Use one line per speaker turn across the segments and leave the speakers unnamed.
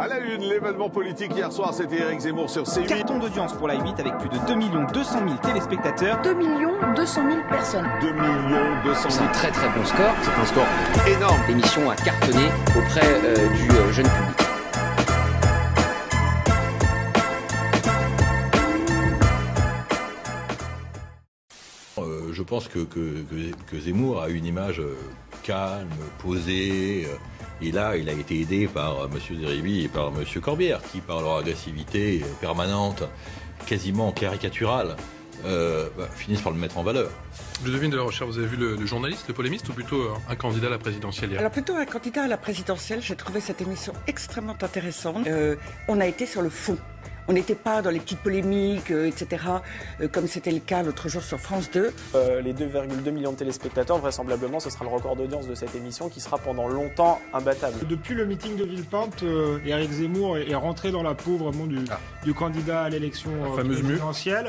À la une, l'événement politique hier soir, c'était Éric Zemmour sur C8.
Carton d'audience pour la 8 avec plus de 2 200 000 téléspectateurs.
2 200 000 personnes.
2 200 000.
C'est un très très bon score.
C'est un score énorme.
L'émission a cartonné auprès du jeune public.
Je pense que Zemmour a une image calme, posée. Et là, il a été aidé par M. Zeribi et par M. Corbière, qui, par leur agressivité permanente, quasiment caricaturale, finissent par le mettre en valeur.
Je devine de la recherche, vous avez vu le journaliste, le polémiste, ou plutôt un candidat à la présidentielle hier?
Alors plutôt un candidat à la présidentielle. J'ai trouvé cette émission extrêmement intéressante. On a été sur le fond. On n'était pas dans les petites polémiques, etc., comme c'était le cas l'autre jour sur France 2.
Les 2,2 millions de téléspectateurs, vraisemblablement, ce sera le record d'audience de cette émission qui sera pendant longtemps imbattable.
Depuis le meeting de Villepinte, Éric Zemmour est rentré dans la peau vraiment du candidat à l'élection présidentielle.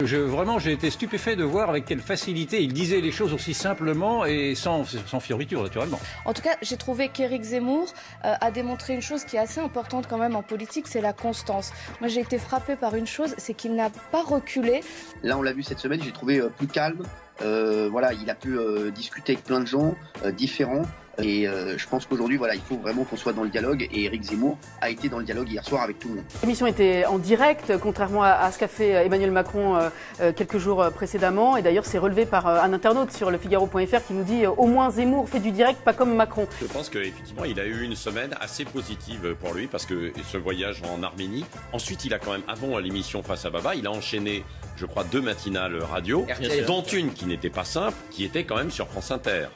J'ai été stupéfait de voir avec quelle facilité il disait les choses aussi simplement et sans fioriture, naturellement.
En tout cas, j'ai trouvé qu'Éric Zemmour a démontré une chose qui est assez importante quand même en politique, c'est la constance. Moi, j'ai été frappée par une chose, c'est qu'il n'a pas reculé.
Là, on l'a vu cette semaine, j'ai trouvé plus calme. Il a pu discuter avec plein de gens différents. Et je pense qu'aujourd'hui, il faut vraiment qu'on soit dans le dialogue. Et Éric Zemmour a été dans le dialogue hier soir avec tout le monde.
L'émission était en direct, contrairement à ce qu'a fait Emmanuel Macron quelques jours précédemment. Et d'ailleurs, c'est relevé par un internaute sur lefigaro.fr qui nous dit au moins Zemmour fait du direct, pas comme Macron.
Je pense qu'effectivement, il a eu une semaine assez positive pour lui parce que ce voyage en Arménie. Ensuite, il a quand même, avant l'émission Face à Baba, il a enchaîné, je crois, 2 matinales radio, dont une qui n'était pas simple, qui était quand même sur France Inter.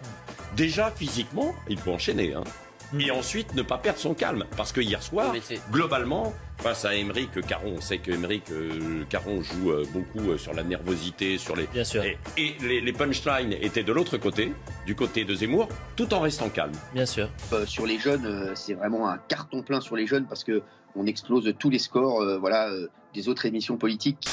Déjà, physiquement, il faut enchaîner. Et ensuite, ne pas perdre son calme. Parce que hier soir, globalement, face à Aymeric Caron, on sait qu'Aymeric Caron joue beaucoup sur la nervosité, sur les...
Bien sûr.
Et les punchlines étaient de l'autre côté, du côté de Zemmour, tout en restant calme.
Bien sûr.
Sur les jeunes, c'est vraiment un carton plein sur les jeunes parce qu'on explose tous les scores des autres émissions politiques.